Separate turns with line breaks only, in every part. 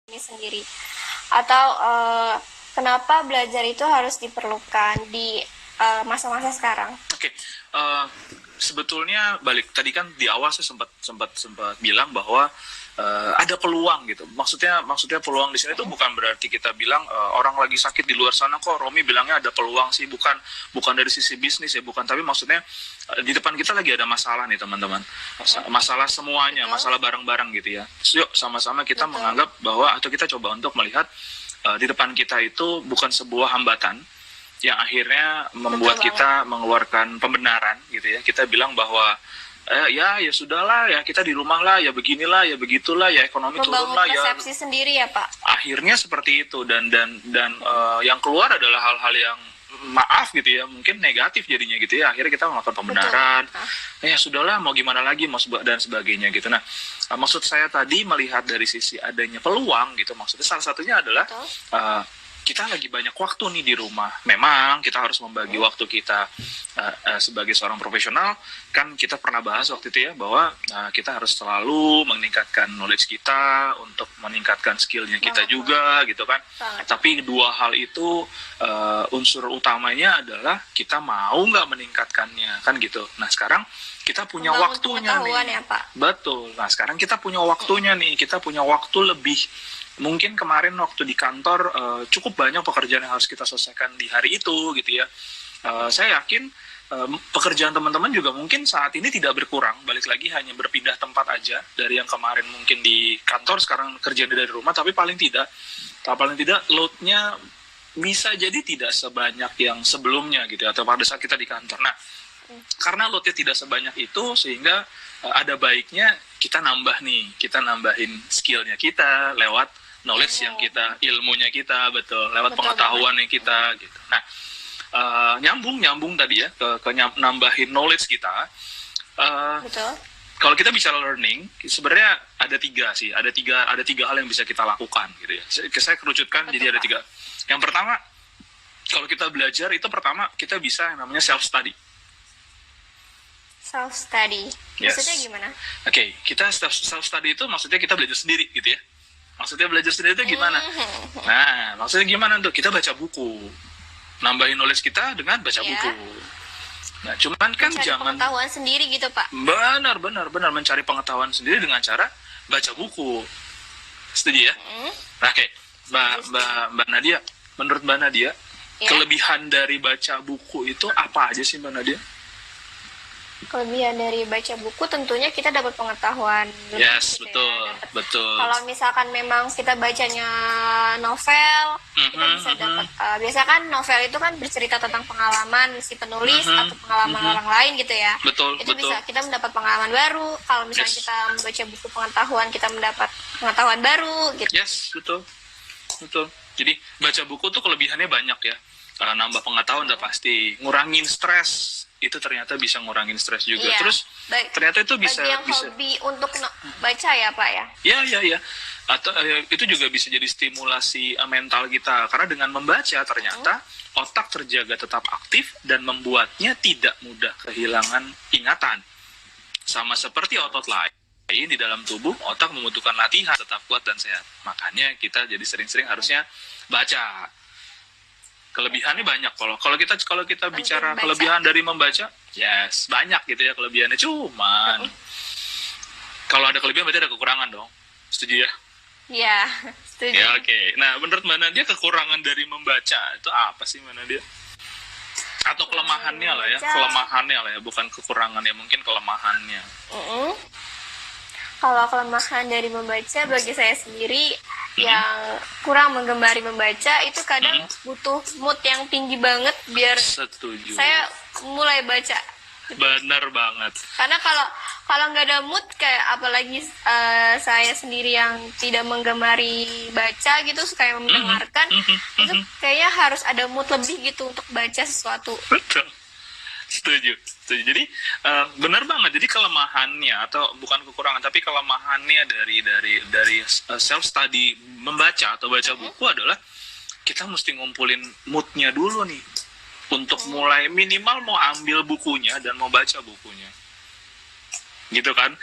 ini sendiri, atau kenapa belajar itu harus diperlukan di masa-masa sekarang?
Oke, sebetulnya balik tadi kan di awal saya sempat bilang bahwa ada peluang gitu. Maksudnya peluang di sini itu bukan berarti kita bilang orang lagi sakit di luar sana kok Romi bilangnya ada peluang sih, bukan dari sisi bisnis ya, bukan, tapi maksudnya di depan kita lagi ada masalah nih teman-teman. Masalah semuanya, masalah bareng-bareng gitu ya. Yuk sama-sama kita menganggap bahwa, atau kita coba untuk melihat di depan kita itu bukan sebuah hambatan yang akhirnya membuat kita mengeluarkan pembenaran gitu ya. Kita bilang bahwa ya sudahlah ya, kita di rumah lah ya, beginilah ya, begitulah ya, ekonomi turun lah ya.
Membangun persepsi sendiri ya Pak.
Akhirnya seperti itu, dan yang keluar adalah hal-hal yang maaf gitu ya, mungkin negatif jadinya gitu ya. Akhirnya kita melakukan pembenaran. Ya sudahlah, mau gimana lagi, dan sebagainya gitu. Nah, maksud saya tadi melihat dari sisi adanya peluang gitu. Maksudnya salah satunya adalah kita lagi banyak waktu nih di rumah. Memang kita harus membagi waktu kita sebagai seorang profesional. Kan kita pernah bahas waktu itu ya, bahwa kita harus selalu meningkatkan knowledge kita untuk meningkatkan skillnya kita juga gitu kan. Tapi dua hal itu unsur utamanya adalah kita mau nggak meningkatkannya kan gitu. Nah sekarang kita punya waktunya nih.
Ya, Pak.
Betul. Nah sekarang kita punya waktunya nih. Kita punya waktu lebih. Mungkin kemarin waktu di kantor cukup banyak pekerjaan yang harus kita selesaikan di hari itu gitu ya. Saya yakin pekerjaan teman-teman juga mungkin saat ini tidak berkurang. Balik lagi hanya berpindah tempat aja. Dari yang kemarin mungkin di kantor, sekarang kerjaan dari rumah. Tapi paling tidak load-nya bisa jadi tidak sebanyak yang sebelumnya gitu ya, atau pada saat kita di kantor. Nah, karena load-nya tidak sebanyak itu, sehingga ada baiknya kita nambahin skill-nya kita lewat knowledge yang kita, ilmunya kita, lewat pengetahuan yang kita gitu. Nah, nyambung tadi ya ke nambahin knowledge kita. Kalau kita bicara learning, sebenarnya ada tiga hal yang bisa kita lakukan gitu ya. Saya kerucutkan jadi ada tiga. Yang pertama, kalau kita belajar itu pertama kita bisa yang namanya self study.
Self study. Maksudnya gimana?
Oke, kita self study itu maksudnya kita belajar sendiri gitu ya. Maksudnya belajar sendiri itu gimana? Nah, maksudnya gimana tuh? Kita baca buku. Nambahin knowledge kita dengan baca buku. Nah, cuman kan jangan
pengetahuan sendiri gitu, Pak.
Benar, mencari pengetahuan sendiri dengan cara baca buku. Setuju ya? Nah, oke. Mbak Nadia, menurut Mbak Nadia, kelebihan dari baca buku itu apa aja sih Mbak Nadia?
Kelebihan dari baca buku tentunya kita dapat pengetahuan.
Yes, gitu betul.
Kalau misalkan memang kita bacanya novel, kita bisa dapat. Biasa kan novel itu kan bercerita tentang pengalaman si penulis atau pengalaman orang lain gitu ya.
Betul.
Bisa kita mendapat pengalaman baru. Kalau misalnya kita membaca buku pengetahuan, kita mendapat pengetahuan baru gitu.
Yes, betul. Jadi baca buku tuh kelebihannya banyak ya. Nambah pengetahuan udah pasti, ngurangin stres. Itu ternyata bisa ngurangin stres juga. Terus ternyata itu bisa
hobi untuk baca ya Pak ya?
Iya. Atau itu juga bisa jadi stimulasi mental kita, karena dengan membaca ternyata otak terjaga tetap aktif dan membuatnya tidak mudah kehilangan ingatan. Sama seperti otot lain di dalam tubuh, otak membutuhkan latihan tetap kuat dan sehat. Makanya kita jadi sering-sering harusnya baca. Kelebihannya banyak. Kalau kita bicara kelebihan dari membaca, yes, banyak gitu ya kelebihannya. Cuman kalau ada kelebihan berarti ada kekurangan dong. Setuju ya?
Iya, setuju.
Ya, oke. Nah, menurut Mbak Nadia kekurangan dari membaca itu apa sih Mbak Nadia? Atau kelemahannya lah ya, bukan kekurangannya, mungkin kelemahannya.
Kalau kelemahan dari membaca bagi saya sendiri, yang kurang menggembari membaca itu kadang butuh mood yang tinggi banget biar saya mulai baca.
Benar banget.
Karena kalau nggak ada mood, kayak apalagi saya sendiri yang tidak menggemari baca gitu, suka mendengarkan, itu kayaknya harus ada mood lebih gitu untuk baca sesuatu.
Betul. Setuju. Jadi benar banget. Jadi kelemahannya, atau bukan kekurangan, tapi kelemahannya dari self study membaca atau baca buku adalah kita mesti ngumpulin moodnya dulu nih untuk mulai minimal mau ambil bukunya dan mau baca bukunya. gitu kan.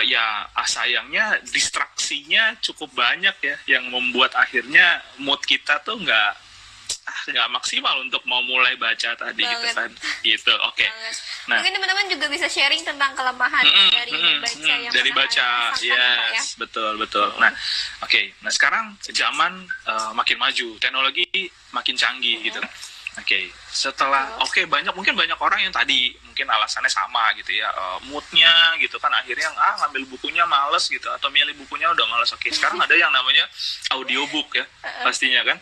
Ya sayangnya distraksinya cukup banyak ya, yang membuat akhirnya mood kita tuh nggak maksimal untuk mau mulai baca tadi gitu
Banget.
kan, gitu. Oke.
Banget.
Nah,
Mungkin teman-teman juga bisa sharing tentang kelemahan dari membaca yang
dari
pernah
baca,
kalian rasakan ya, Pak, ya.
yes, betul. Nah, oke. Nah, sekarang zaman makin maju, teknologi makin canggih gitu. Oke, setelah mungkin banyak orang yang tadi mungkin alasannya sama gitu ya, moodnya gitu kan, akhirnya ngambil bukunya males gitu, atau milih bukunya udah males. Oke, sekarang ada yang namanya audiobook ya, pastinya kan.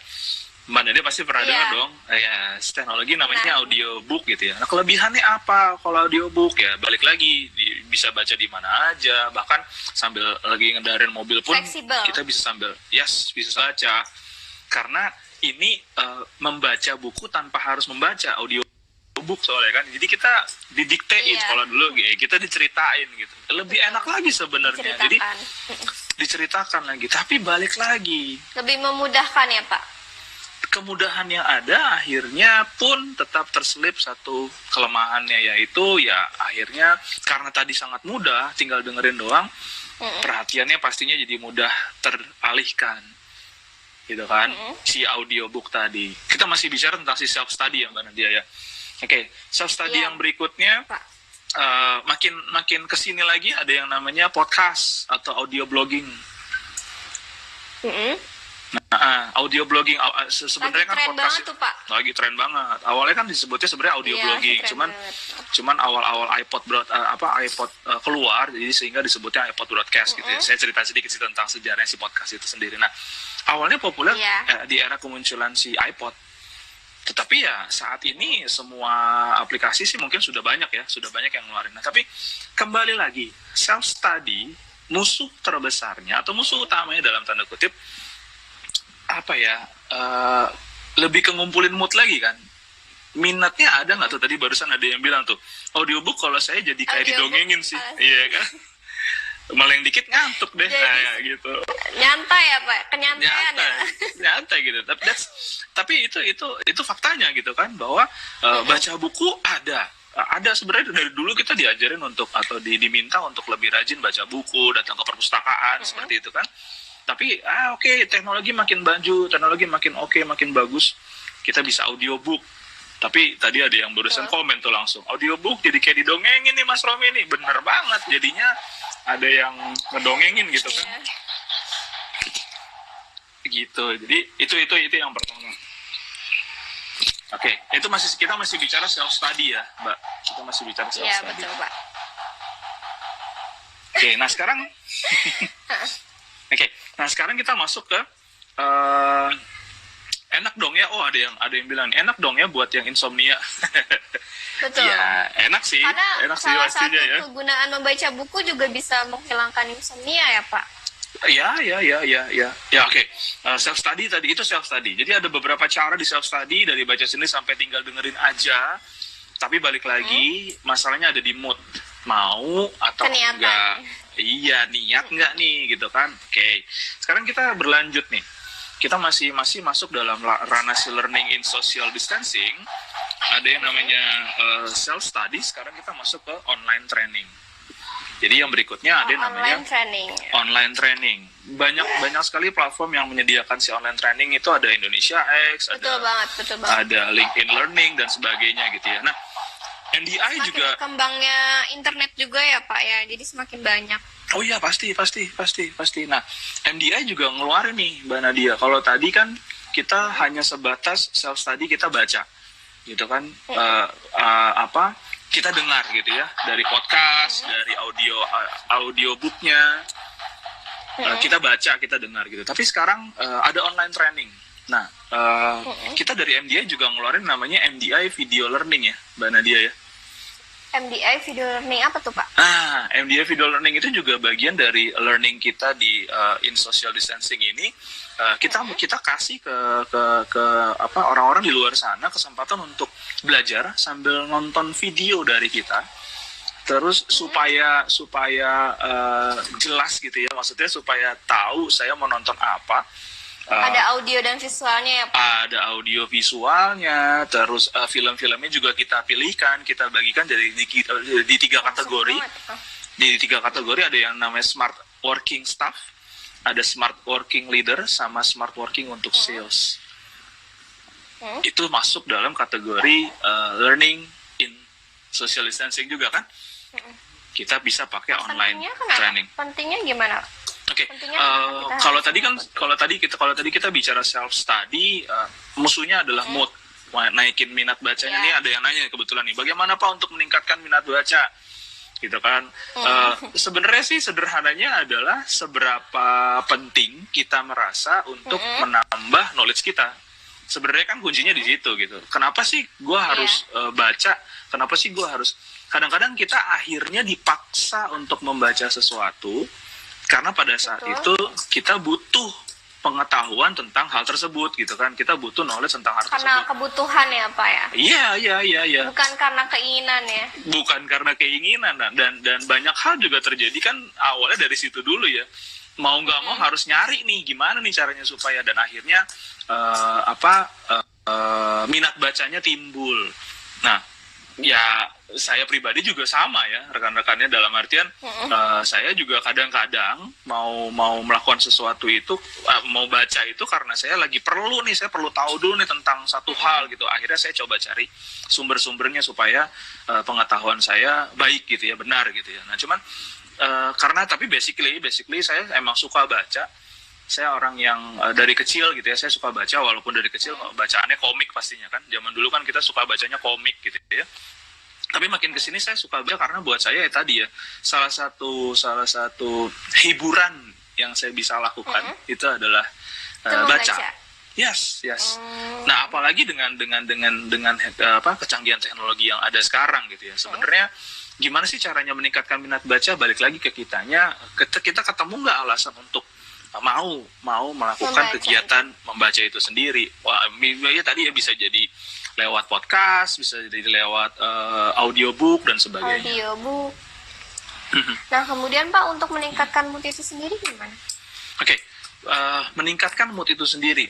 Mbak Nade pasti pernah dengar dong, ya teknologi namanya audiobook gitu ya. Nah, kelebihannya apa kalau audiobook? Ya balik lagi, bisa baca di mana aja, bahkan sambil lagi ngendarin mobil pun
Fleksibel.
kita bisa bisa baca. Karena ini membaca buku tanpa harus membaca audiobook soalnya kan. Jadi kita didiktein, kalau dulu kita diceritain gitu. Lebih enak lagi sebenarnya. Jadi diceritakan lagi, tapi balik lagi.
Lebih memudahkan ya, Pak.
Kemudahan yang ada akhirnya pun tetap terselip satu kelemahannya, yaitu ya akhirnya karena tadi sangat mudah, tinggal dengerin doang, perhatiannya pastinya jadi mudah teralihkan gitu kan. Si audiobook tadi, kita masih bicara tentang si self study ya Mbak Nadia ya. Oke, self study yang berikutnya makin kesini lagi ada yang namanya podcast atau audio blogging. Nah, audio blogging sebenarnya kan podcast
tuh, Pak.
lagi tren banget. Awalnya kan disebutnya sebenarnya audio blogging, cuman awal-awal iPod keluar, jadi sehingga disebutnya iPod broadcast gitu ya. Saya cerita sedikit sih tentang sejarahnya si podcast itu sendiri. Nah, awalnya populer di era kemunculan si iPod. Tetapi ya saat ini semua aplikasi sih mungkin sudah banyak yang ngeluarin. Nah, tapi kembali lagi, self study musuh terbesarnya atau musuh utamanya dalam tanda kutip apa ya, lebih ke ngumpulin mood lagi kan. Minatnya ada nggak tuh, tadi barusan ada yang bilang tuh audiobook kalau saya jadi kayak didongengin sih, iya kan, malah yang dikit ngantuk deh kayak gitu.
Nyantai ya Pak, kenyantaian
nyantai gitu. Tapi itu faktanya gitu kan, bahwa baca buku ada sebenarnya dari dulu kita diajarin untuk atau diminta untuk lebih rajin baca buku, datang ke perpustakaan seperti itu kan. Tapi teknologi makin maju, teknologi makin makin bagus, kita bisa audiobook. Tapi tadi ada yang barusan komen tuh langsung, audiobook jadi kayak didongengin nih Mas Romi nih. Bener banget, jadinya ada yang ngedongengin gitu kan. Gitu. Jadi itu yang pertama. Oke, itu kita masih bicara self study ya, Mbak. Kita masih bicara self study.
Iya, betul, Pak.
Oke, nah sekarang nah sekarang kita masuk ke enak dong ya. Oh, ada yang bilang enak dong ya buat yang insomnia.
Betul.
Ya, enak sih.
Karena
enak
salah
sih
satu kegunaan membaca buku juga bisa menghilangkan insomnia ya, Pak.
Ya, oke. Self study tadi itu self study. Jadi ada beberapa cara di self study, dari baca sendiri sampai tinggal dengerin aja. Tapi balik lagi, masalahnya ada di mood. Mau atau enggak. Iya, niat nggak nih gitu kan. Oke. Sekarang kita berlanjut nih. Kita masih masuk dalam ranah learning in social distancing. Ada yang namanya self study. Sekarang kita masuk ke online training. Jadi yang berikutnya ada yang namanya online training. Banyak sekali platform yang menyediakan si online training itu. Ada Indonesia X,
betul banget.
Ada LinkedIn Learning dan sebagainya gitu ya. Nah, MDI semakin juga
berkembangnya internet juga ya Pak ya, jadi semakin banyak.
Oh iya, pasti. Nah, MDI juga ngeluarin nih Mbak Nadia. Kalau tadi kan kita hanya sebatas self study, kita baca gitu kan, kita dengar gitu ya, dari podcast, dari audiobooknya, kita baca, kita dengar gitu. Tapi sekarang ada online training. Nah, kita dari MDI juga ngeluarin namanya MDI Video Learning ya, Mbak Nadia ya.
MDI Video Learning apa tuh Pak?
MDI Video Learning itu juga bagian dari learning kita di in social distancing ini. Kita kasih ke orang-orang di luar sana kesempatan untuk belajar sambil nonton video dari kita. Terus supaya jelas gitu ya, maksudnya supaya tahu saya mau nonton apa.
Ada audio dan visualnya ya Pak?
Ada audio visualnya, terus film-filmnya juga kita pilihkan, kita bagikan di 3 kategori. Di 3 kategori ada yang namanya smart working staff, ada smart working leader, sama smart working untuk sales. Itu masuk dalam kategori learning in social distancing juga kan? Kita bisa pakai online training.
Pentingnya gimana?
Oke, kalau tadi kita bicara self study, musuhnya adalah mood, naikin minat bacanya. Ini ada yang nanya kebetulan nih, bagaimana Pak untuk meningkatkan minat baca, gitu kan? Sebenarnya sih sederhananya adalah seberapa penting kita merasa untuk menambah knowledge kita. Sebenarnya kan kuncinya di situ gitu. Kenapa sih gue harus baca? Kenapa sih gue harus? Kadang-kadang kita akhirnya dipaksa untuk membaca sesuatu. Karena pada saat itu kita butuh pengetahuan tentang hal tersebut gitu kan. Kita butuh knowledge tentang hal tersebut.
Karena kebutuhan ya Pak ya?
Iya.
Bukan karena keinginan ya? Bukan
karena keinginan. Dan banyak hal juga terjadi kan awalnya dari situ dulu ya. Mau nggak mau harus nyari nih gimana nih caranya supaya, dan akhirnya minat bacanya timbul. Nah, ya saya pribadi juga sama ya, rekan-rekannya, dalam artian saya juga kadang-kadang mau melakukan sesuatu itu, mau baca itu karena saya lagi perlu nih, saya perlu tahu dulu nih tentang satu hal gitu. Akhirnya saya coba cari sumber-sumbernya supaya pengetahuan saya baik gitu ya, benar gitu ya. Nah cuman karena tapi basically saya emang suka baca. Saya orang yang dari kecil gitu ya, saya suka baca, walaupun dari kecil bacaannya komik pastinya kan. Zaman dulu kan kita suka bacanya komik gitu ya. Tapi makin kesini saya suka baca karena buat saya ya tadi ya, salah satu hiburan yang saya bisa lakukan itu adalah baca. Yes. Nah, apalagi dengan kecanggihan teknologi yang ada sekarang gitu ya. Sebenarnya gimana sih caranya meningkatkan minat baca? Balik lagi ke kitanya, kita ketemu nggak alasan untuk mau melakukan kegiatan membaca itu sendiri. Wah, ya tadi ya bisa jadi lewat podcast, bisa jadi lewat audiobook dan sebagainya.
Audiobook. Nah, kemudian Pak, untuk meningkatkan mood itu sendiri gimana?
Oke, meningkatkan mood itu sendiri.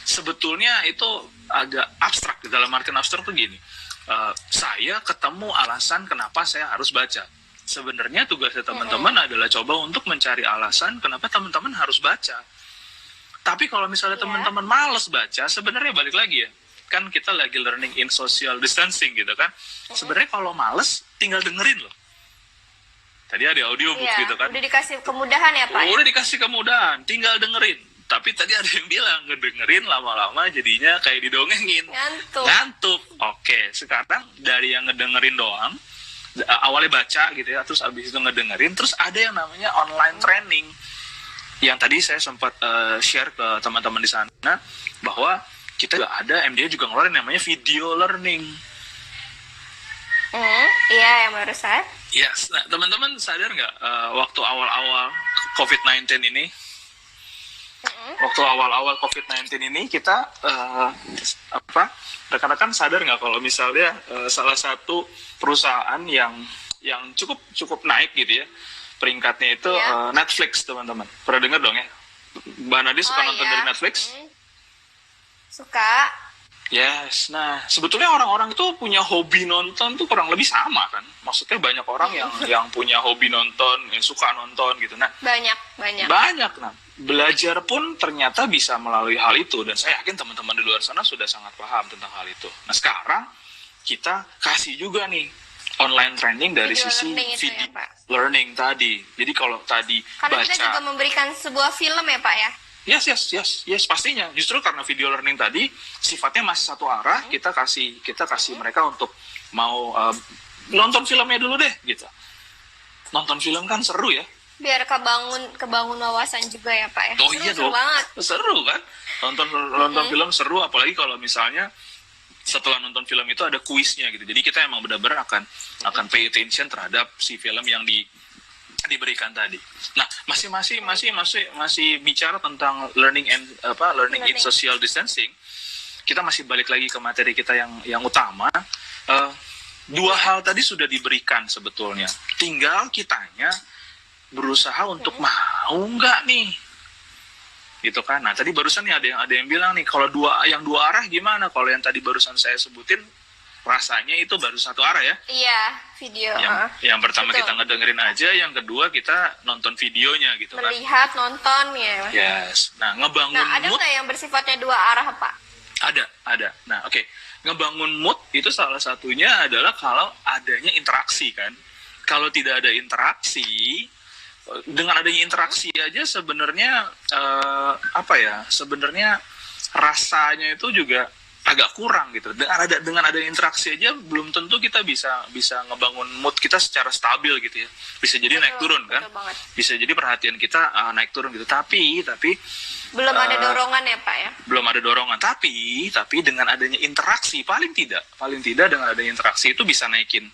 Sebetulnya itu agak abstrak. Dalam artian abstrak tuh gini. Saya ketemu alasan kenapa saya harus baca. Sebenarnya tugasnya teman-teman adalah coba untuk mencari alasan kenapa teman-teman harus baca. Tapi kalau misalnya teman-teman males baca, sebenarnya balik lagi ya, kan kita lagi learning in social distancing gitu kan. Sebenarnya kalau males, tinggal dengerin loh. Tadi ada audiobook gitu kan.
Udah dikasih kemudahan ya Pak?
Udah dikasih kemudahan, tinggal dengerin. Tapi tadi ada yang bilang, ngedengerin lama-lama jadinya kayak didongengin. Ngantuk. Oke, sekarang dari yang ngedengerin doang, awalnya baca gitu ya, terus abis itu ngedengerin, terus ada yang namanya online training. Yang tadi saya sempat share ke teman-teman di sana, bahwa kita juga ada, MDA juga ngeluarin namanya video learning.
Iya, yang barusan.
Yes, nah teman-teman sadar nggak waktu awal-awal COVID-19 ini, kita rekan-rekan sadar nggak kalau misalnya salah satu perusahaan yang cukup naik gitu ya peringkatnya itu Netflix, teman-teman. Pernah dengar dong ya? Mbak Nadi suka nonton dari Netflix?
Suka.
Yes, nah sebetulnya orang-orang itu punya hobi nonton tuh kurang lebih sama kan. Maksudnya banyak orang yang punya hobi nonton, yang suka nonton gitu. Nah, banyak. Nah, belajar pun ternyata bisa melalui hal itu, dan saya yakin teman-teman di luar sana sudah sangat paham tentang hal itu. Nah, sekarang kita kasih juga nih online training dari sisi video learning tadi. Jadi kalau tadi
karena kita juga memberikan sebuah film ya Pak ya.
Yes, pastinya. Justru karena video learning tadi sifatnya masih satu arah, kita kasih mereka untuk mau nonton filmnya dulu deh gitu. Nonton film kan seru ya.
Biar kebangun wawasan juga ya Pak ya.
Oh iya dong. Seru kan? Nonton film seru, apalagi kalau misalnya setelah nonton film itu ada kuisnya gitu. Jadi kita emang benar-benar akan pay attention terhadap si film yang diberikan tadi. Nah, masih bicara tentang learning in social distancing. Kita masih balik lagi ke materi kita yang utama. Dua hal tadi sudah diberikan sebetulnya. Tinggal kitanya berusaha untuk mau nggak nih. gitu kan. Nah tadi barusan nih ada yang bilang nih, kalau yang dua arah gimana? Kalau yang tadi barusan saya sebutin rasanya itu baru satu arah ya.
Iya, video.
Yang pertama
Betul.
kita ngedengerin aja, yang kedua kita nonton videonya gitu kan.
Melihat, nonton ya.
Yes. Nah, ngebangun
Nah, ada
mood
nggak yang bersifatnya dua arah, Pak?
ada. Nah, oke. Ngebangun mood itu salah satunya adalah kalau adanya interaksi kan. Kalau tidak ada interaksi, dengan adanya interaksi aja sebenarnya sebenarnya rasanya itu juga agak kurang gitu. Dengan ada interaksi aja belum tentu kita bisa ngebangun mood kita secara stabil gitu ya. Bisa jadi naik turun kan. Bisa jadi perhatian kita naik turun gitu. Tapi
belum ada dorongan ya, Pak ya.
Belum ada dorongan. Tapi dengan adanya interaksi paling tidak dengan adanya interaksi itu bisa naikin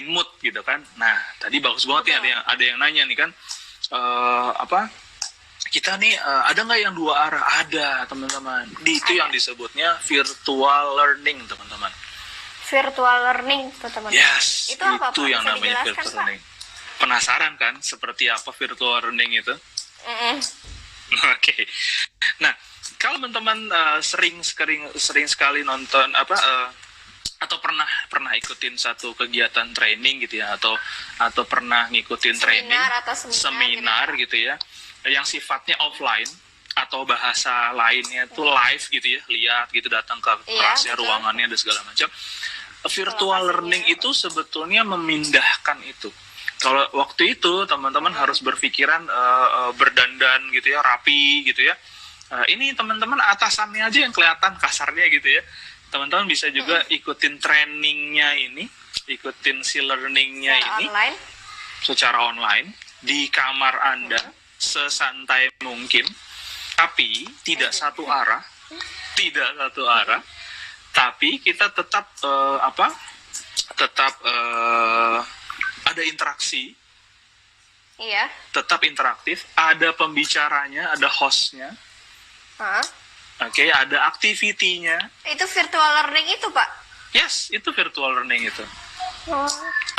mood gitu kan. Nah, tadi bagus banget nih ada yang nanya nih kan, kita nih ada nggak yang dua arah? Ada, teman-teman. Itu yang disebutnya virtual learning, teman-teman.
Virtual learning, teman-teman.
Yes,
itu apa,
itu
Pak?
yang
Bisa
namanya
dijelaskan,
virtual
Pak?
learning. Penasaran kan seperti apa virtual learning itu? Oke. Nah, kalau teman-teman sering sekali nonton atau pernah ikutin satu kegiatan training gitu ya, atau pernah ngikutin seminar gitu ya, yang sifatnya offline atau bahasa lainnya itu live gitu ya, lihat gitu, datang ke kelasnya, ruangannya dan segala macam. Virtual learning itu sebetulnya memindahkan itu. Kalau waktu itu teman-teman harus berpikiran berdandan gitu ya, rapi gitu ya. Ini teman-teman atasannya aja yang kelihatan kasarnya gitu ya. Teman-teman bisa juga ikutin trainingnya ini, ikutin si learningnya ini
online.
Secara online di kamar Anda sesantai mungkin, tapi tidak satu arah, tapi kita tetap ada interaksi, tetap interaktif, ada pembicaranya, ada hostnya, oke, ada aktivitinya.
Itu virtual learning itu, Pak?
Yes, itu virtual learning itu.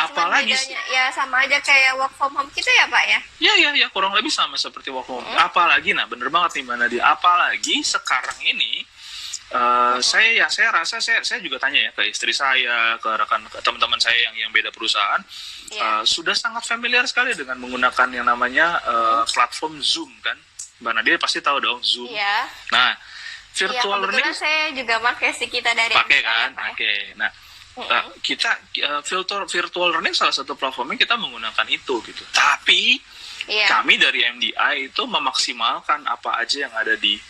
Apalagi ya sama aja kayak work from home kita ya, Pak ya?
Ya, kurang lebih sama seperti work from home. Apalagi, nah bener banget nih Mbak Nadia, apalagi sekarang ini saya rasa saya juga tanya ya ke istri saya, ke teman-teman saya yang beda perusahaan, sudah sangat familiar sekali dengan menggunakan yang namanya platform Zoom kan. Mbak Nadia pasti tahu dong Zoom.
Iya.
Nah, virtual learning
saya juga pakai kita dari
pakai kan. Oke. Nah, kita virtual learning salah satu platformnya kita menggunakan itu gitu. Tapi kami dari MDI itu memaksimalkan apa aja yang ada di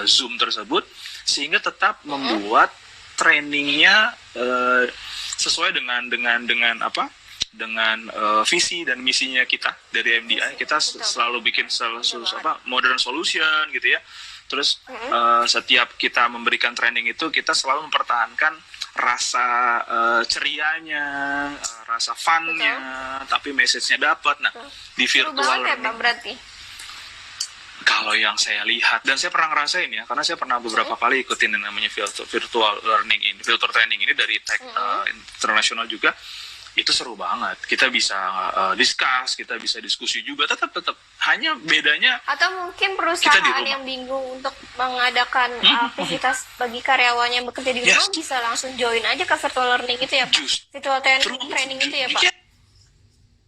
Zoom tersebut sehingga tetap membuat trainingnya sesuai dengan visi dan misinya kita dari MDI. Kita selalu bikin modern solution gitu ya. Terus setiap kita memberikan training itu kita selalu mempertahankan rasa cerianya, rasa funnya, tapi message-nya dapat. Nah, di virtual learning
berarti.
Kalau yang saya lihat dan saya pernah ngerasain ya, karena saya pernah beberapa kali ikutin yang namanya virtual learning ini, virtual training ini dari Tech International juga. Itu seru banget. Kita bisa discuss, kita bisa diskusi juga. Tetap hanya bedanya.
Atau mungkin perusahaan yang bingung untuk mengadakan aktivitas bagi karyawannya yang bekerja di rumah bisa langsung join aja ke virtual learning itu ya, Pak? Virtual training itu ya, Pak?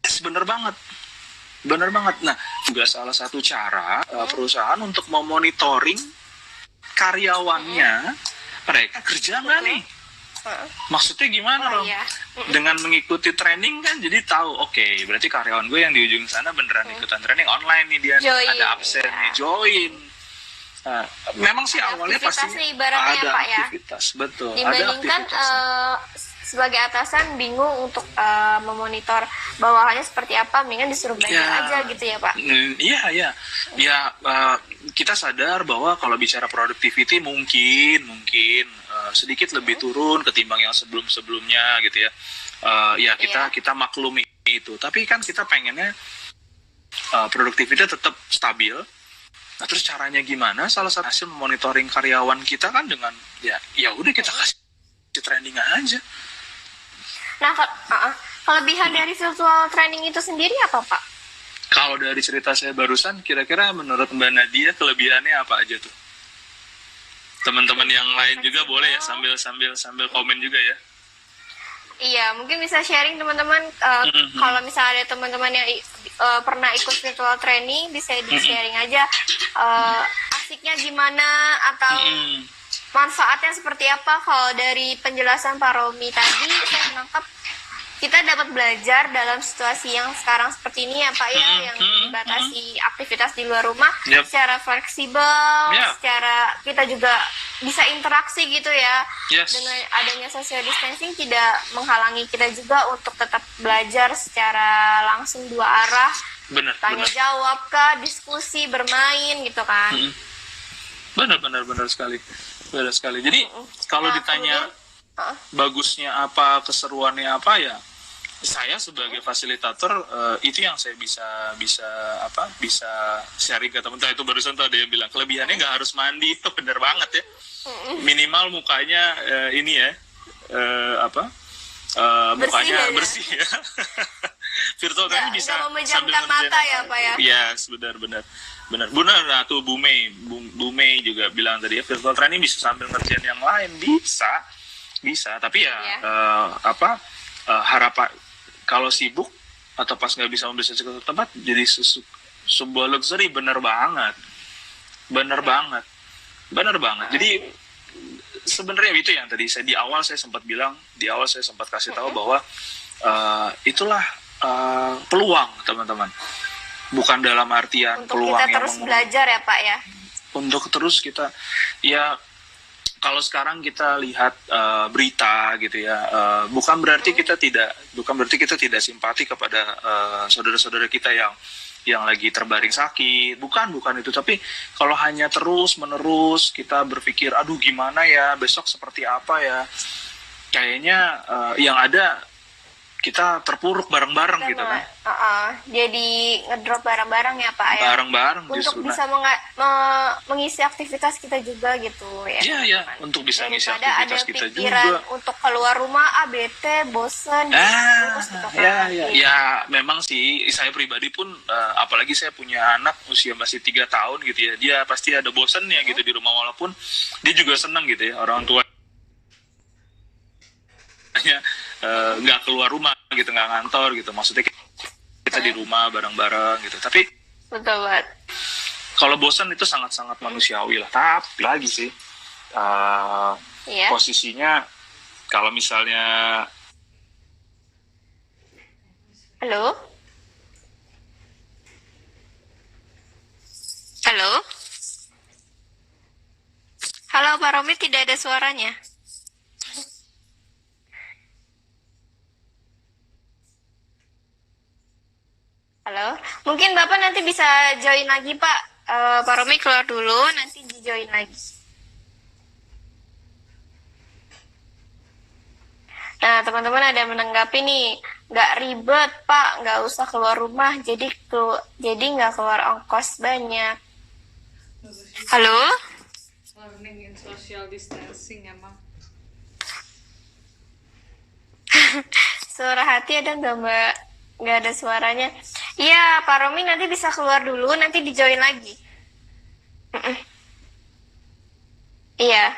Yes, bener banget. Nah, juga salah satu cara perusahaan untuk memonitoring karyawannya, mereka kerja nggak nih? Maksudnya gimana dong? Dengan mengikuti training kan jadi tahu, oke, berarti karyawan gue yang di ujung sana beneran ikutan training online nih, dia ada absen nih, join. Memang sih awalnya pasti ada aktivitas, betul.
Dibandingkan sebagai atasan bingung untuk memonitor bawahannya seperti apa, mendingan disuruh belajar aja gitu ya, Pak?
Iya. Kita sadar bahwa kalau bicara productivity mungkin sedikit lebih turun ketimbang yang sebelumnya gitu ya. Kita maklumi itu. Tapi kan kita pengennya produktivitas tetap stabil. Nah, terus caranya gimana? Salah satu hasil monitoring karyawan kita kan dengan ya udah kita kasih training aja.
Nah, kelebihan dari virtual training itu sendiri apa, Pak?
Kalau dari cerita saya barusan, kira-kira menurut Mbak Nadia kelebihannya apa aja tuh? Teman-teman yang lain juga boleh ya sambil komen juga ya.
Iya, mungkin bisa sharing teman-teman. Kalau misalnya ada teman-teman yang pernah ikut virtual training, bisa di-sharing aja asiknya gimana atau manfaatnya seperti apa. Kalau dari penjelasan Pak Romi tadi, saya menangkap kita dapat belajar dalam situasi yang sekarang seperti ini ya Pak ya, yang dibatasi aktivitas di luar rumah secara fleksibel, secara kita juga bisa interaksi gitu ya. Dengan adanya social distancing tidak menghalangi kita juga untuk tetap belajar secara langsung dua arah, tanya jawab kah, diskusi, bermain gitu kan.
Benar sekali. Jadi kalau ditanya bagusnya apa, keseruannya apa ya, saya sebagai fasilitator itu yang saya bisa sharing ke teman-teman. Itu barusan tuh ada yang bilang kelebihannya nggak harus mandi. Itu bener banget ya, minimal mukanya ini ya mukanya bersih ya. Virtual training bisa sambil
mata ya Pak ya.
Yes, benar. Nah tuh Bu Mei juga bilang tadi ya, virtual training bisa sambil ngerjain yang lain, bisa tapi ya harapan kalau sibuk atau pas nggak bisa membeli sesuatu tempat jadi sebuah luxury. Bener banget. Jadi sebenarnya itu yang tadi saya di awal saya sempat kasih tahu bahwa itulah peluang teman-teman, bukan dalam artian
untuk
peluang
kita terus belajar ya Pak ya,
untuk terus kita ya. Kalau sekarang kita lihat berita gitu ya, bukan berarti kita tidak simpati kepada saudara-saudara kita yang lagi terbaring sakit, bukan itu. Tapi kalau hanya terus menerus kita berpikir, aduh gimana ya besok seperti apa ya, kayaknya yang ada kita terpuruk bareng-bareng gitu kan.
Jadi ngedrop bareng-bareng ya Pak ya.
Bareng-bareng
untuk
justru.
Bisa mengisi aktivitas kita juga gitu ya.
Iya, untuk bisa mengisi aktivitas kita juga.
Untuk keluar rumah bete, bosen, terus gitu kan.
Ya memang sih saya pribadi pun apalagi saya punya anak usia masih 3 tahun gitu ya. Dia pasti ada bosennya gitu di rumah, walaupun dia juga senang gitu ya orang tua nggak keluar rumah gitu, nggak ngantor gitu, maksudnya kita di rumah bareng-bareng gitu. Tapi
betul banget,
kalau bosan itu sangat-sangat manusiawi lah. Tapi lagi sih posisinya kalau misalnya
halo Pak Romi, tidak ada suaranya. Halo, mungkin Bapak nanti bisa join lagi Pak. Pak Romi keluar dulu, nanti di-join lagi. Nah, teman-teman ada yang menanggapi nih, nggak ribet Pak, nggak usah keluar rumah, jadi nggak keluar ongkos banyak. Halo?
Learning in social distancing emang.
Suara hati ada nggak Mbak? Nggak ada suaranya. Iya, Pak Romi nanti bisa keluar dulu, nanti di-join lagi. Iya.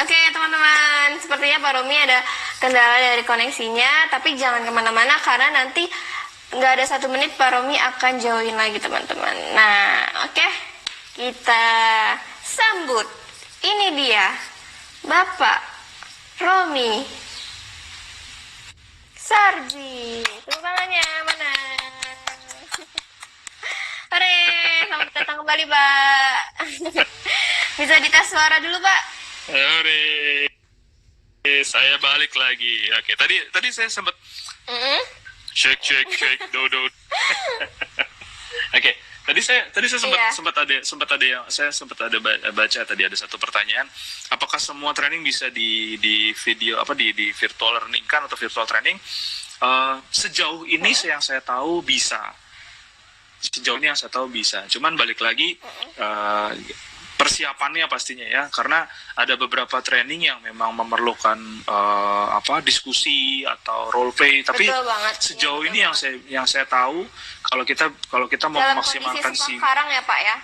Oke, teman-teman. Sepertinya Pak Romi ada kendala dari koneksinya, tapi jangan kemana-mana karena nanti nggak ada 1 menit Pak Romi akan join lagi, teman-teman. Nah, oke. Kita sambut. Ini dia, Bapak Romi Sarji. Tepuk tangannya, mana? Hore, selamat datang kembali, Pak. Bisa dites suara dulu, Pak?
Hore, saya balik lagi. Oke, tadi saya sempat shake, do. Oke. Tadi saya sempat ada baca tadi ada satu pertanyaan, apakah semua training bisa di video di virtual learning kan atau virtual training? Sejauh ini yang saya tahu bisa. Cuman balik lagi persiapannya pastinya ya, karena ada beberapa training yang memang memerlukan diskusi atau role play, tapi
Betul banget.
sejauh
Iya,
ini
betul
yang saya tahu, kalau kita mau
dalam
memaksimalkan
kondisi sekarang ya Pak ya.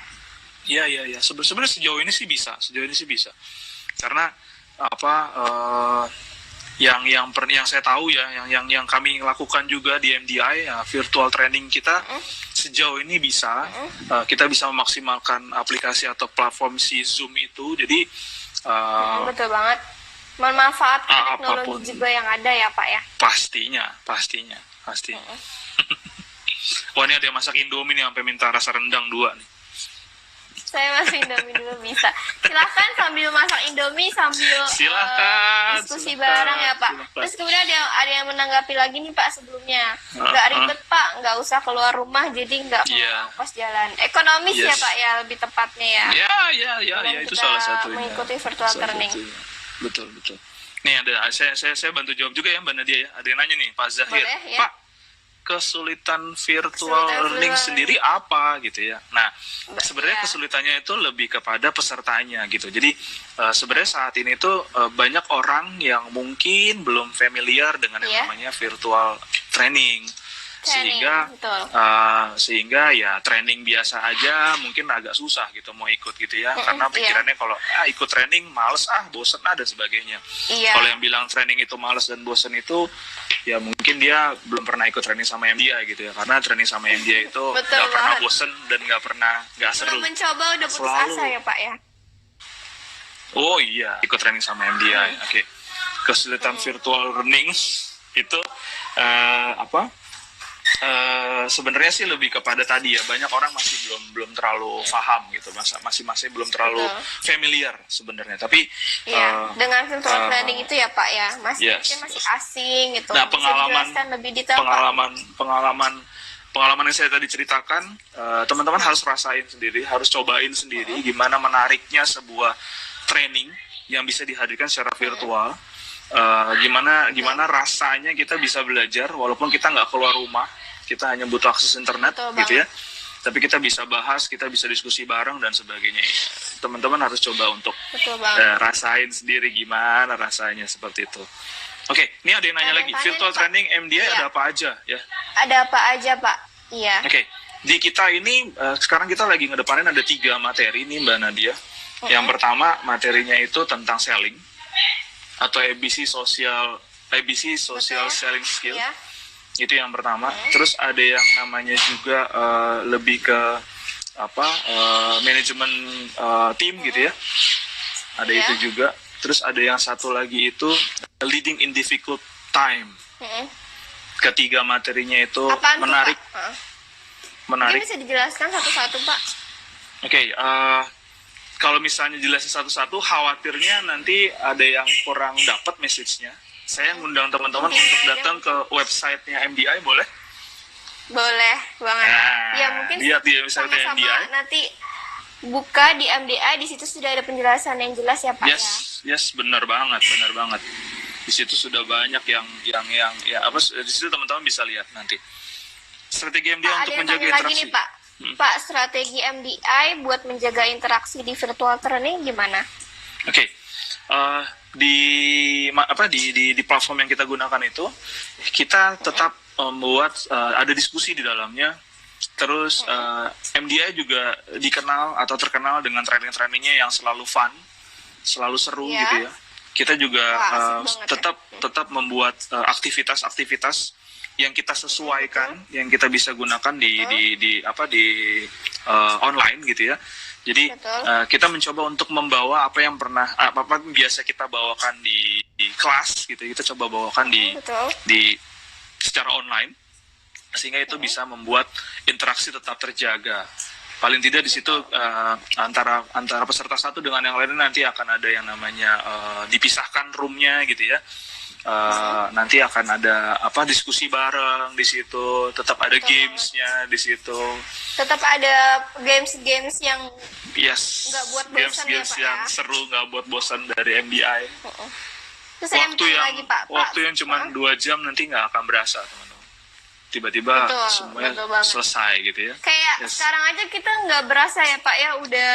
Iya. Sebenarnya sejauh ini sih bisa. Karena yang saya tahu ya, yang kami lakukan juga di MDI ya, virtual training kita sejauh ini bisa kita bisa memaksimalkan aplikasi atau platform si Zoom itu. Jadi
Betul banget. Memanfaatkan teknologi
apapun.
juga yang ada ya Pak ya.
pastinya. Wah, ini ada yang masak Indomie nih sampai minta rasa rendang 2 nih.
Saya masih Indomie dulu bisa. Silahkan sambil masak Indomie sambil
Silakan,
diskusi
silakan,
bareng ya Pak.
silakan.
Terus kemudian ada yang menanggapi lagi nih Pak sebelumnya. Nggak ribet Pak, nggak usah keluar rumah jadi nggak
Iya.
ongkos jalan. Ekonomis ya
Yes.
Pak ya lebih tepatnya ya.
Ya,
Dengan
itu
kita
salah satunya.
mengikuti virtual
Salah
learning.
satunya. Betul. Nih saya bantu jawab juga ya Mbak Nadia ya. Ada yang nanya nih Pak Zahir.
Boleh, ya.
Pak, kesulitan virtual
Kesulitan
learning
virtual
sendiri apa gitu ya. Nah, sebenarnya
ya.
kesulitannya itu lebih kepada pesertanya gitu. Jadi sebenarnya saat ini tuh banyak orang yang mungkin belum familiar dengan yang
Iya.
namanya virtual training.
Betul.
Sehingga ya training biasa aja mungkin agak susah gitu mau ikut gitu ya, karena
iya.
pikirannya kalau ikut training males, bosen dan sebagainya.
Iya.
Kalau yang bilang training itu males dan bosen itu ya mungkin dia belum pernah ikut training sama MDI gitu ya, karena training sama MDI itu
Betul
nggak pernah
banget.
bosen dan nggak seru.
Belum mencoba udah putus
Selalu.
asa ya Pak ya.
Oh iya, ikut training sama MDI. Oke. Kesulitan virtual learning itu sebenarnya sih lebih kepada tadi ya, banyak orang masih belum terlalu paham gitu, masih belum terlalu
Betul.
familiar sebenarnya. Tapi
Iya, dengan virtual training itu ya Pak ya,
yes,
mungkin masih asing gitu.
Nah,
Bisa dijelaskan lebih detail Pak?
pengalaman yang saya tadi ceritakan, teman-teman harus rasain sendiri, harus cobain sendiri gimana menariknya sebuah training yang bisa dihadirkan secara virtual. Gimana rasanya kita bisa belajar walaupun kita nggak keluar rumah, kita hanya butuh akses internet.
Betul
gitu ya,
banget.
tapi kita bisa bahas, kita bisa diskusi bareng dan sebagainya. Teman-teman harus coba untuk
Betul banget.
rasain sendiri gimana rasanya seperti itu. Oke, ini ada yang nanya
Ada
lagi,
yang tanya
virtual
nih, Pak.
training MDI
Iya.
ada apa aja ya?
Ada apa aja Pak? Iya.
Oke, di kita ini sekarang kita lagi ngedepanin ada 3 materi nih Mbak Nadia. Yang pertama materinya itu tentang selling atau ABC social
Betul.
selling skill.
Iya.
Itu yang pertama. Terus ada yang namanya juga lebih ke manajemen tim gitu ya. Ada
Iya.
itu juga. Terus ada yang satu lagi itu leading in difficult time.
Mm-mm.
Ketiga materinya itu
Apaan
menarik.
tuh Pak?
Menarik.
Mungkin bisa dijelaskan satu-satu Pak.
Oke, kalau misalnya jelasin satu-satu, khawatirnya nanti ada yang kurang dapat message-nya. Saya ngundang teman-teman untuk datang ke website-nya MDI, boleh?
Boleh banget.
Nah,
Ya mungkin
lihat di website
sama-sama
MDI.
nanti buka di MDI, di situ sudah ada penjelasan yang jelas ya Pak ya.
Yes, benar banget. Di situ sudah banyak yang di situ teman-teman bisa lihat nanti. Strategi MDI
Pak, ada
untuk
yang
menjaga
tanya lagi
interaksi.
nih Pak. Pak, strategi MDI buat menjaga interaksi di virtual training gimana?
Oke. Di platform yang kita gunakan itu kita tetap membuat ada diskusi di dalamnya. Terus MDI juga dikenal atau terkenal dengan training-trainingnya yang selalu fun, selalu seru
Iya.
gitu ya. Kita juga
Wah, asik banget
tetap membuat aktivitas-aktivitas yang kita sesuaikan, yang kita bisa gunakan di online gitu ya. Jadi
Betul.
kita mencoba untuk membawa apa yang biasa kita bawakan di kelas gitu, kita coba bawakan
Betul.
di secara online, sehingga itu bisa membuat interaksi tetap terjaga. Paling tidak di situ antara peserta satu dengan yang lain nanti akan ada yang namanya dipisahkan roomnya gitu ya. Nanti akan ada diskusi bareng di situ, tetap ada
Betul.
gamesnya di situ.
Tetap ada games yang
Yes.
Nggak buat bosan ya, Pak,
yang
ya?
seru, nggak buat bosan dari MDI.
Terus saya
Waktu
tanya
yang
lagi Pak.
waktu yang cuma
Pak,
2 jam nanti nggak akan berasa teman-teman. Tiba-tiba
Betul,
semuanya
betul banget.
selesai gitu ya.
kayak
Yes.
sekarang aja kita nggak berasa ya Pak ya udah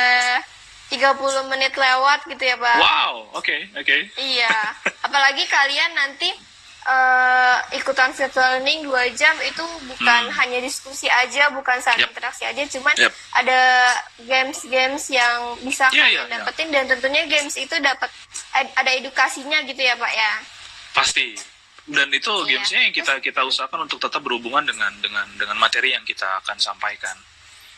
30 menit lewat gitu ya Pak.
Wow, oke.
Iya, apalagi kalian nanti ikutan virtual learning 2 jam itu bukan hanya diskusi aja, bukan saling
Yep.
interaksi aja, cuman
Yep.
ada games-games yang bisa
Iya,
kalian
iya.
dapetin dan tentunya games itu dapat ada edukasinya gitu ya Pak ya.
Pasti. Dan itu
Iya.
gamesnya yang kita usahakan untuk tetap berhubungan dengan materi yang kita akan sampaikan.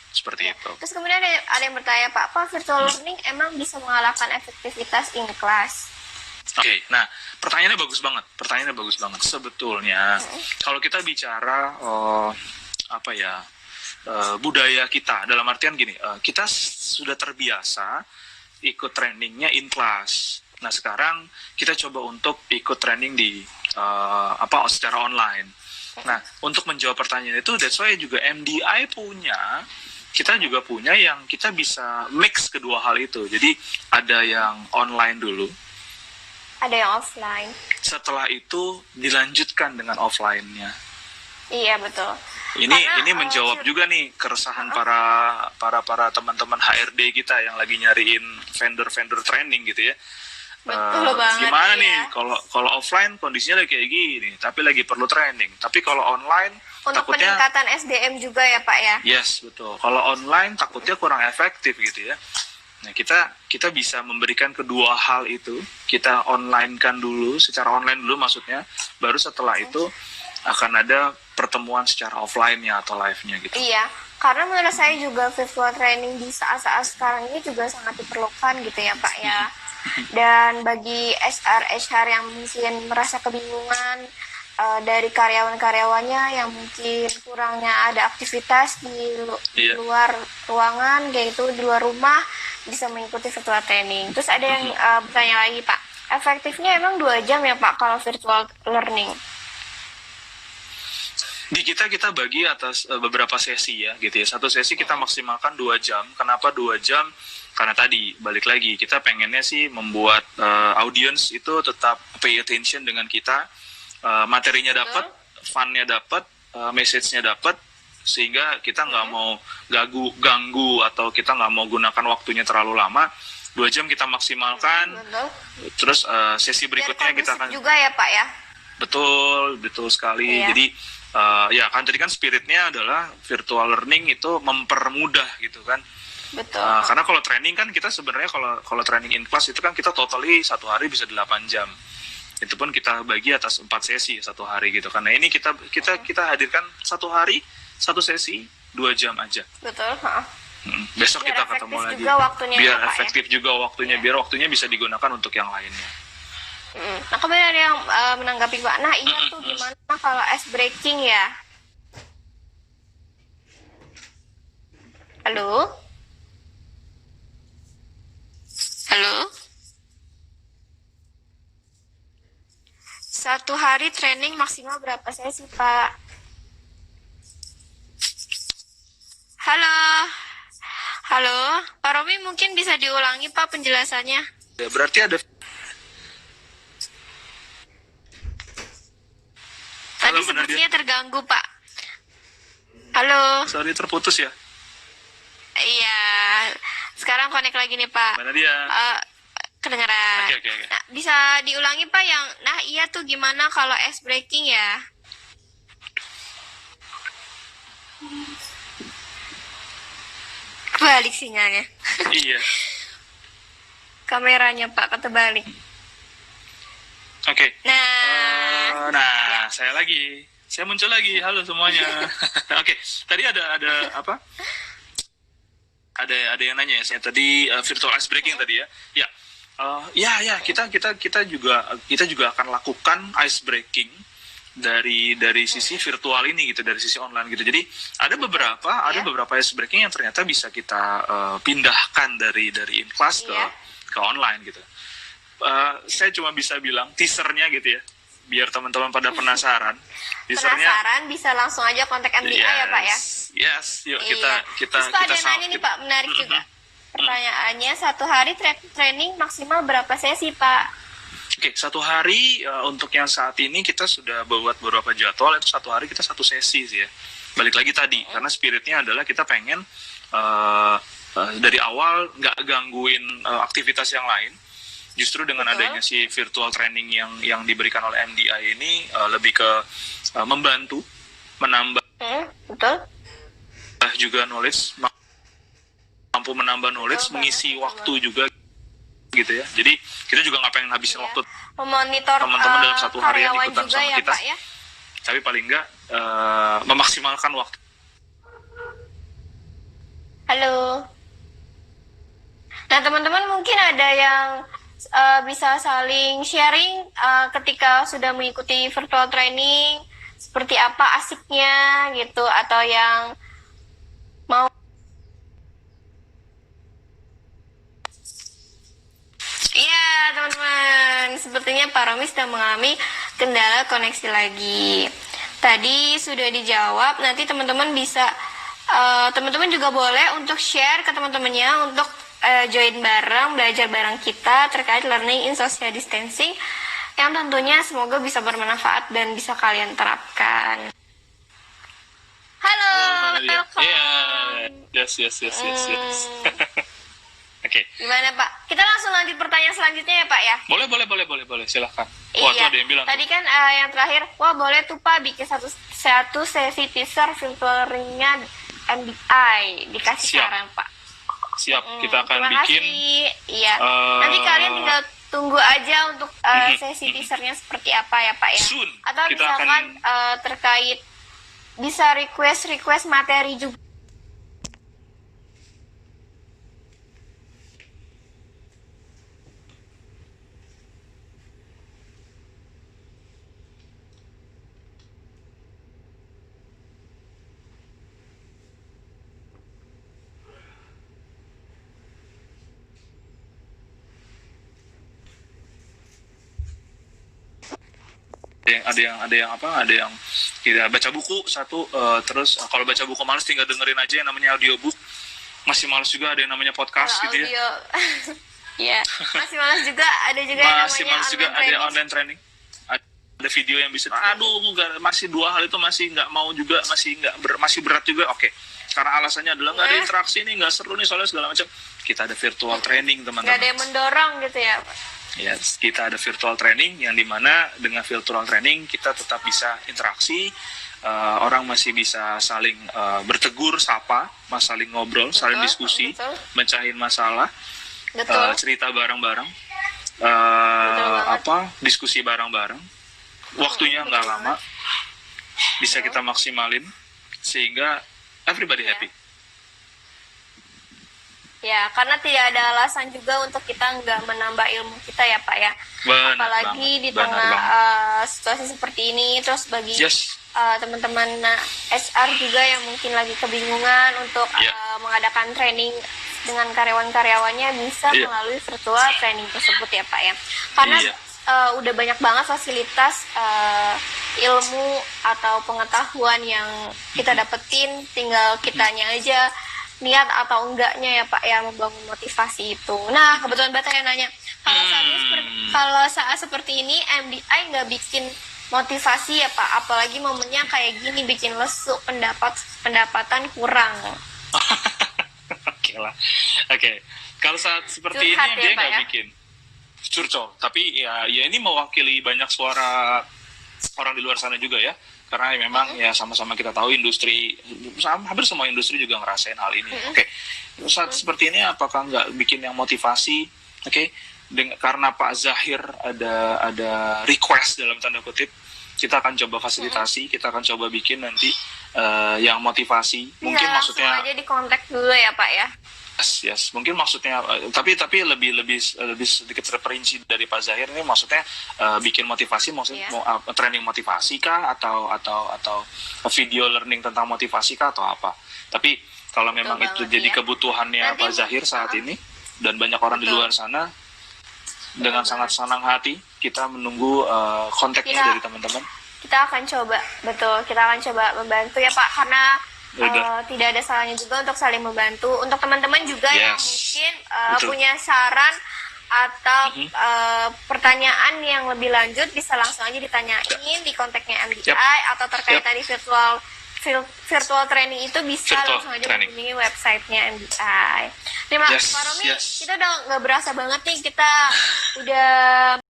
Seperti itu.
Terus kemudian ada yang bertanya Pak, apa virtual learning emang bisa mengalahkan efektivitas in class?
Oke, nah pertanyaannya bagus banget. Sebetulnya kalau kita bicara budaya kita, dalam artian gini, kita sudah terbiasa ikut trainingnya in class. Nah sekarang kita coba untuk ikut training di secara online. Nah untuk menjawab pertanyaan itu, that's why juga MDI kita juga punya yang kita bisa mix kedua hal itu. Jadi ada yang online dulu,
Ada yang offline.
setelah itu dilanjutkan dengan offline-nya.
Iya betul.
Ini
Karena,
menjawab juga nih keresahan para teman-teman HRD kita yang lagi nyariin vendor training gitu ya.
Betul banget,
Gimana
iya.
nih kalau offline kondisinya lagi kayak gini, tapi lagi perlu training. Tapi kalau online
Untuk
takutnya
peningkatan SDM juga ya Pak ya.
yes, betul. Kalau online takutnya kurang efektif gitu ya. Nah, kita bisa memberikan kedua hal itu. Kita online-kan dulu, secara online dulu maksudnya. Baru setelah itu akan ada pertemuan secara offline-nya atau live-nya gitu.
Iya, karena menurut saya juga virtual training di saat-saat sekarang ini juga sangat diperlukan gitu ya Pak ya. Dan bagi HR yang mungkin merasa kebingungan dari karyawan-karyawannya yang mungkin kurangnya ada aktivitas di
Iya.
luar ruangan, kayak itu di luar rumah, bisa mengikuti virtual training. Terus ada yang bertanya lagi Pak, efektifnya emang 2 jam ya Pak kalau virtual learning?
Di kita bagi atas beberapa sesi ya gitu ya. Satu sesi kita maksimalkan 2 jam. Kenapa 2 jam? Karena tadi balik lagi kita pengennya sih membuat audience itu tetap pay attention dengan kita, materinya dapat, fun-nya dapat, message-nya dapat, sehingga kita nggak mau ganggu atau kita nggak mau gunakan waktunya terlalu lama. 2 jam kita maksimalkan.
Betul.
Terus sesi
Biar
berikutnya kita
kondusif
akan
juga ya Pak ya.
betul sekali.
Iya.
Jadi kan tadi kan spiritnya adalah virtual learning itu mempermudah gitu kan.
Betul.
Karena kalau training kan kita sebenarnya kalau training in class itu kan kita totally 1 hari bisa 8 jam. Itu pun kita bagi atas 4 sesi 1 hari gitu. Karena ini kita hadirkan 1 hari 1 sesi 2 jam aja.
Betul.
Besok
Biar
kita ketemu
efektif
lagi.
juga waktunya
Biar
ya, Pak, ya.
efektif juga waktunya, biar waktunya bisa digunakan untuk yang lainnya.
Nah kemudian ada yang menanggapi Pak, nah iya tuh gimana kalau ice breaking ya? Halo? Halo? 1 hari training maksimal berapa sesi Pak? Halo? Halo? Pak Romi mungkin bisa diulangi Pak penjelasannya?
Ya, berarti ada
Tadi
Halo, Mbak
sepertinya terganggu Pak. Halo?
sorry terputus ya.
Iya, sekarang connect lagi nih Pak.
Mana dia?
Kedengaran.
Oke.
Nah, bisa diulangi Pak yang, nah iya tuh gimana kalau ice breaking ya? Kebalik sinyalnya.
Iya.
Kameranya Pak ketebalik.
Oke.
Nah,
Saya muncul lagi. Halo semuanya. Oke, tadi ada apa? Ada yang nanya ya. Saya tadi virtual ice breaking tadi ya. Ya. Kita juga akan lakukan ice breaking dari sisi virtual ini gitu, dari sisi online gitu. Jadi ada beberapa ice breaking yang ternyata bisa kita pindahkan dari in class ke online gitu. Saya cuma bisa bilang teasernya gitu ya, biar teman-teman pada penasaran.
penasaran bisa langsung aja kontak MDI ya Pak ya?
Yes, yuk kita
Terus Pak ada yang nanya nih Pak, menarik juga. Pertanyaannya, 1 hari training maksimal berapa sesi Pak?
Oke, 1 hari untuk yang saat ini kita sudah buat beberapa jadwal, itu 1 hari kita 1 sesi sih ya. Balik lagi tadi, karena spiritnya adalah kita pengen dari awal nggak gangguin aktivitas yang lain. Justru dengan
Betul.
adanya si virtual training yang diberikan oleh MDI ini lebih ke membantu menambah
Betul.
juga knowledge, mampu menambah knowledge,
Betul
mengisi
banget,
waktu juga gitu ya. Jadi kita juga nggak pengen habisin
Iya.
waktu
Memonitor
teman-teman dalam satu hari yang
karyawan
ikutan
juga
sama
ya
kita.
Pak ya.
Tapi paling nggak memaksimalkan waktu.
Halo. Nah, teman-teman mungkin ada yang bisa saling sharing ketika sudah mengikuti virtual training, seperti apa asiknya gitu, atau yang mau. Iya, teman-teman, sepertinya Pak Romi sedang mengalami kendala koneksi lagi. Tadi sudah dijawab, nanti teman-teman bisa, teman-teman juga boleh untuk share ke teman-temannya untuk join bareng, belajar bareng kita terkait learning in social distancing yang tentunya semoga bisa bermanfaat dan bisa kalian terapkan. Halo, welcome.
Iya, yes. Oke.
Gimana Pak? Kita langsung lanjut pertanyaan selanjutnya ya Pak ya?
Boleh, silahkan. Wah, tuh
Iya.
ada yang bilang.
Tadi kan yang terakhir, wah boleh tuh Pak bikin satu sesi teaser virtual ringnya MBI, dikasih
Siap.
saran Pak.
Siap, kita akan
Terima
bikin.
kasih. Iya.
eh,
Nanti kalian tinggal tunggu aja untuk sesi teasernya seperti apa ya Pak ya.
Soon.
Atau
Kita
misalkan terkait bisa request materi juga.
ada yang kita baca buku satu, terus kalau baca buku males tinggal dengerin aja yang namanya audiobook. Masih males juga ada yang namanya podcast
Kalau
gitu ya.
audio. Iya. Masih malas juga, ada juga yang
Masih
namanya
males juga
online
ada yang
training.
online training. Ada video yang bisa, masih dua hal itu masih nggak mau juga, masih berat juga. Oke, karena alasannya adalah nggak ada
Ya.
interaksi nih, nggak seru nih soalnya segala macam. Kita ada virtual training
Nggak ada
teman-teman.
yang mendorong gitu ya Pak.
Yes, kita ada virtual training yang dimana dengan virtual training kita tetap bisa interaksi, orang masih bisa saling bertegur, sapa, saling ngobrol, saling diskusi,
betul.
mencahin masalah,
Betul.
cerita bareng-bareng,
banget.
diskusi bareng-bareng. Waktunya nggak lama, bisa kita maksimalin sehingga everybody
Iya.
happy.
Ya, karena tidak ada alasan juga untuk kita nggak menambah ilmu kita ya Pak ya.
Benar
Apalagi
banget,
di
benar
tengah
banget.
situasi seperti ini, terus bagi
Yes.
teman-teman HR juga yang mungkin lagi kebingungan untuk
Iya.
mengadakan training dengan karyawan-karyawannya bisa
Iya.
melalui virtual training tersebut ya Pak ya. Karena
Iya.
udah banyak banget fasilitas ilmu atau pengetahuan yang kita dapetin, tinggal kitanya aja niat atau enggaknya ya Pak ya membangun motivasi itu. Nah kebetulan Bapak yang nanya, kalau saat seperti ini MDI nggak bikin motivasi ya Pak, apalagi momennya kayak gini bikin lesu, pendapatan kurang.
Oke lah. Oke. Kalau saat seperti
Curhat
ini
ya,
dia
Pak,
nggak
ya?
bikin curcol, tapi ya ini mewakili banyak suara orang di luar sana juga ya. Karena memang ya sama-sama kita tahu industri, hampir semua industri juga ngerasain hal ini. Oke. Saat seperti ini apakah nggak bikin yang motivasi? Oke. Karena Pak Zahir ada request dalam tanda kutip, kita akan coba fasilitasi, kita akan coba bikin nanti yang motivasi. Mungkin
Bisa langsung
maksudnya
aja di kontak dulu ya Pak ya.
yes. Mungkin maksudnya tapi lebih sedikit terperinci dari Pak Zahir ini maksudnya bikin motivasi, maksudnya
Iya.
training motivasi kah atau video learning tentang motivasi kah atau apa. Tapi kalau memang itu
banget,
jadi
ya.
kebutuhannya
Nanti-
Pak Zahir saat ini dan banyak orang di
Betul.
luar sana, dengan sangat senang hati kita menunggu kontaknya
Kita-
dari teman-teman.
Kita akan coba, betul, kita akan coba membantu ya Pak, karena
Udah.
tidak ada salahnya juga untuk saling membantu. Untuk teman-teman juga yang
Yes.
mungkin
Betul.
punya saran atau pertanyaan yang lebih lanjut bisa langsung aja ditanyain di kontaknya MDI
Yap.
atau terkait
Yap.
tadi virtual virtual training itu bisa
Virtual
langsung aja
training.
mengunjungi websitenya MBI. Terima
Yes,
Pak Romi,
yes.
kita udah nggak berasa banget nih, kita udah